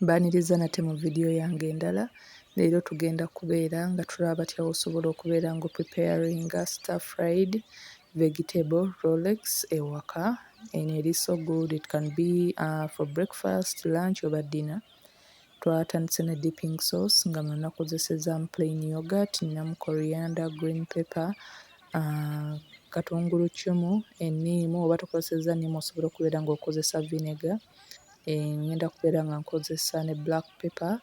Mbaaniriza nate mu vidiyo yange endala. Leero tugenda kubeera nga tulaba batya osobola okubeera ng'opreparinga stir fried vegetable Rolex ewaka. And it is so good. It can be for breakfast, lunch oba dinner. Twatandise ne dipping sauce nga mwe nakozesezaamu plain yogurt, ninamu corriander, green pepper, katungulu ccumu, enniimu oba tokozesezza nniimu osobola okubeera ng'okozesa vinegar. Ngenda kubeera nga nkozesa ne black pepper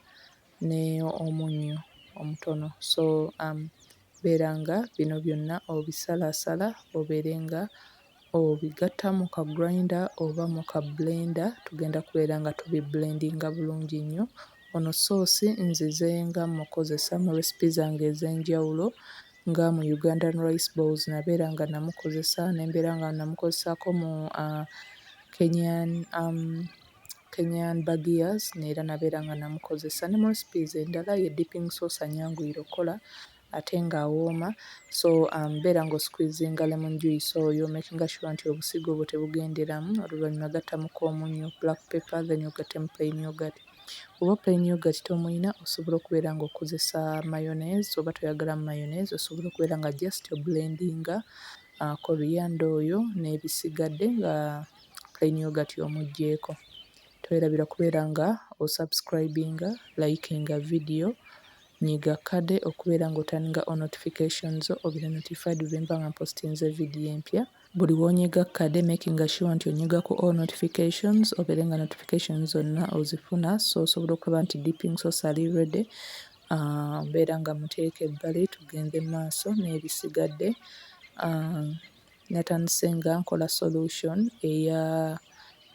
ne omunnyo omutono. So beera nga bino byonna obisalaasala obeere nga obigatta mu ka grinder oba mu ka blender. Tugenda kubeera nga tubiblendinga bulungi nnyo. Ono soosi nzize nga mukozesa mu recipe zange ez'enjawulo nga mu Ugandan rice balls nabeera nga namukozesa, ne mbeera nga namukozesaako mu Kenyan bagias neera nabeera nga namukozesa ne mu recipes endala. Ye dipping sauce anyanguyira okkola ate ng'awooma. So beera ng'osqueezinga lemon juice oyo, makinga sure nti obusigo obwo tebugenderamu. Oluvannyuma gattamuko omunnyo, black pepper, then ogattemu plain yogurt. Oba plain yogurt tomuyina osobola okubeera ng'okozesa mayonnaise, oba toyagalamu mayonnaise osobola okubeera nga just oblendinga corriander oyo n'ebisigadde nga plain yogurt omuggyeeko. Twerabira kubeera nga osubscribinga, likinga video, nyiga kade okubeera ng'otaninga on notifications obire notified bwe mba nga mpostinze video empya. Buli w'onyiga kade makinga sure nti onyiga ku all notifications obeere nga notifications zonna ozifuna. So osobola okulaba nti dipping sauce ali ready. Mbeera nga muteeka ebbali tugende mu maaso n'ebisigadde. Natandise nga nkola solution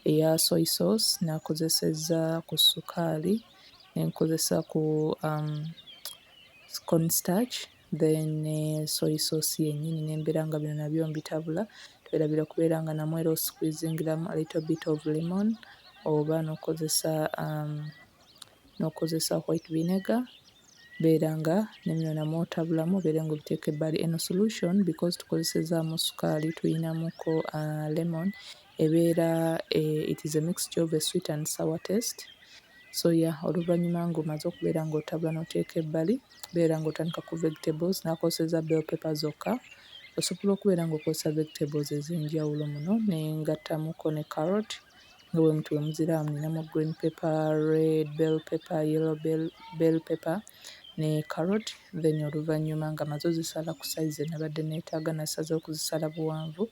eya soy sauce, nakozesezza ku sukaali, nenkozesa ku cornstarch, then soy sauce yennyini nembeera nga bino nabyo mbitabula. Twerabira kubeera nga namwera osqueezingiramu a little bit of lemon oba n'okozesa white vinegar. Beera nga ne bino namwo otabulamu obeere ng'obiteeka ebbali. Eno solution because tukozesezaamu sukaali tuyinamuko lemon ebeera it is a mixture of a sweet and sour taste. So yeah, oluvannyuma ng'omaze okubeera ng'otabula n'oteeka ebbali, beera ng'otandika ku vegetables. Nakozesezza bell pepper zokka. Osobola okubeera ng'okozesa vegetables ez'enjawulo muno. Nengattamuko ne carrot nga bwe muti bwe muziraba ninamu green pepper, red bell pepper, yellow bell pepper ne carrot. Then oluvannyuma nga maze ozisala ku size nabadde neetaaga, nasazeewo okuzisala buwanvu.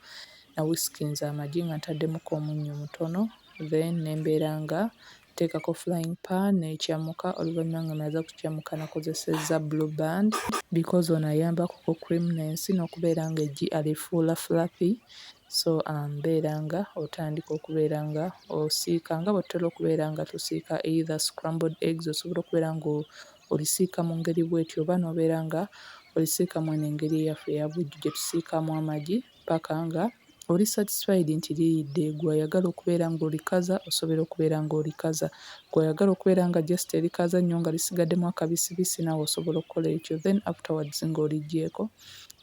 Na whiskinze amagi nga ntaddemuko omunnyo mutono. Then nembeera nga nteekako frying pan nekyamuka. Oluvannyuma nga maze okukyamuka nakozesezza blue band because ono ayambako ku creaminess n'okubeera nga eggi alifuula fluffy. So mbeera nga otandika okubeera nga osiika nga bw'otutera okubeera nga tusiika either scrambled eggs, osobola okubeera ng'olisiika mu ngeri bw'etyo oba n'obeera nga olisiikamu eno engeri eyaffe eya bulijjo gye tusiikamu amagi paka nga oli satisfied nti liyidde. Gw'ayagala okubeera ng'olikaza osobola okubeera ng'olikaza. Gw'ayagala okubeera nga just erikaza nnyo nga lisigaddemu akabisibisi naawe osobola okukola ekyo. Then afterwards ng'oliggyeeko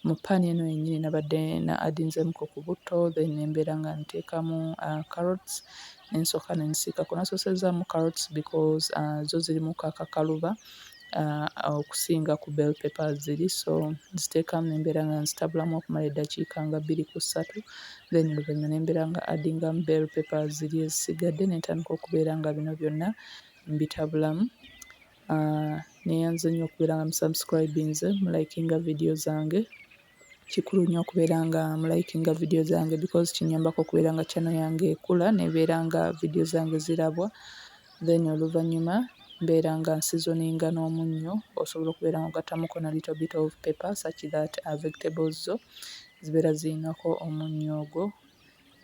mu paani eno yennyini nabadde addinzeemuko ku butto. Then nembeera nga nteekamu carrots nensooka nensiikako. Nasoosezaamu carrots because zo zirimuko akakaluba okusinga ku bell pepper ziri. So nziteekamu nembeera nga nzitabulamu okumala eddakiika nga 2 ku 3. Then oluvannyuma nembeera nga addingamu bell pepper ziri ezisigadde nentandika okubeera nga bino byonna mbitabulamu. Neeyanza nnyo okubeera nga musubscribinze, mulikinga video zange. Kikulu nnyo okubeera nga mulikinga video zange because kinyambako okubeera nga channel yange ekula nebeera nga video zange zirabwa. Then oluvannyuma mbeera nga nsizoninga n'omunnyo. Osobola okubeera ng'ogattamuko na little bit of pepper such that vegetables zo zibeera zirinako omunnyo ogwo.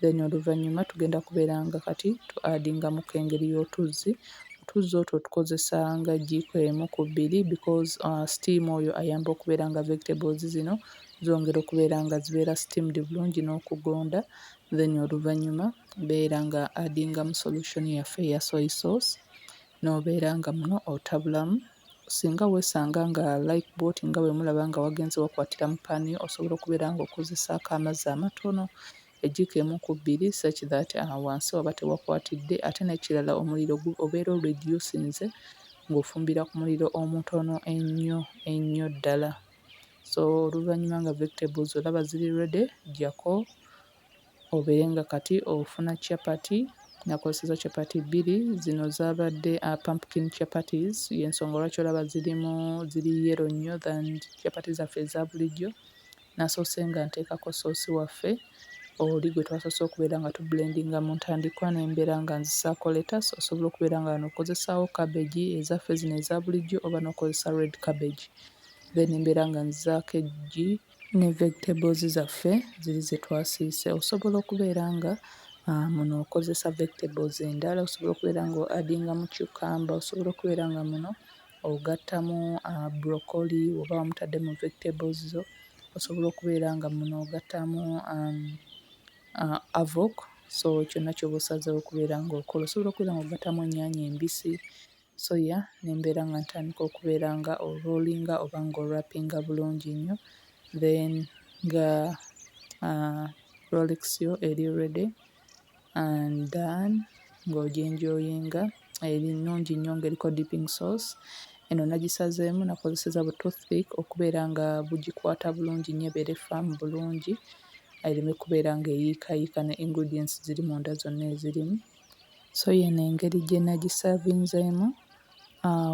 Then oluvannyuma tugenda kubeera nga kati tu-addingamuko engeri y'otuzzi. Otuzzi otwo tukozesa nga jjiiko emu ku 2 because steam oyo ayamba okubeera nga vegetables zino zongera okubeera nga zibeera steamed bulungi n'okugonda. Then oluvannyuma mbeera nga addingamu solution yaffe eya soy sauce n'obeera nga muno otabulamu. Singa weesanga nga like bw'oti nga bwe mulaba nga wagenze wakwatira mu paani yo, osobola okubeera ng'okozesaako amazzi amatono eggiko emu ku bbiri such that wansi waba tewakwatidde ate n'ekirala omuliro obeera oreducinze ng'ofumbira ku muliro omutono ennyo ddala. So oluvannyuma nga vegetables olaba ziri ready, ggyako obeere nga kati ofuna chapati. Nakozesezza chapati bbiri, zino zaabadde pumpkin chapatis, y'ensonga lwaki olaba ziri yellow nnyo than chapati zaffe eza bulijjo. Nasoose nga nteekako soosi waffe oli gwe twasoose okubeera nga tublendinga mu ntandikwa, ne mbeera nga nzisaako lettuce. Osobola okubeera nga n'okozesaawo cabbage ezaffe zino eza bulijjo oba n'okozesa red cabbage. Then mbeera nga nzizaako eggi ne vegetables zaffe ziri ze twasiise. Osobola okubeera nga muno okozesa vegetables endala, osobola okubeera ng'oaddingamu cucumber, osobola okubeera nga muno ogattamu broccoli oba wamutadde mu vegetables zo, osobola okubeera nga muno ogattamu avoka. So kyonna ky'oba osazeewo okubeera ng'okola. Osobola okubeera ng'ogattamu ennyaanya embisi, soya, ne mbeera nga ntandika okubeera nga oroolinga oba ng'owrappinga bulungi nnyo, then nga Rolex yo eri ready and done, ng'ogyenjoyinga. Eri nnungi nnyo ng'eriko dipping sauce. Eno nagisazeemu, nakozesezza bu toothpick okubeera nga bugikwata bulungi nnyo ebeere ffaamu bulungi, ereme kubeera ng'eyiikayiika ne ingredients ziri munda zonna ezirimu. So y'eno engeri gye nagisaavinzeemu.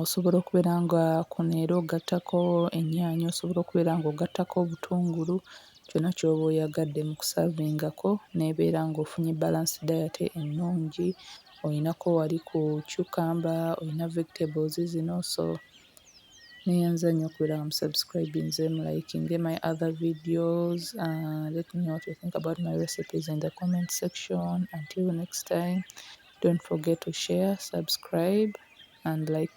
Osobola okubeera nga kuno era ogattako ennyaanya, osobola okubeera ng'ogattako obutungulu, kyonna ky'oba oyagadde mu kusaavingako, n'ebeera ng'ofunye balance diet ennungi. Oyinako wali ku cucumber, oyina vegetables zino, so neeyanza nnyo okubeera nga musubscribinze, mulikinge my other videos. Let me know what you think about my recipes in the comment section. Until next time, don't forget to share, subscribe and like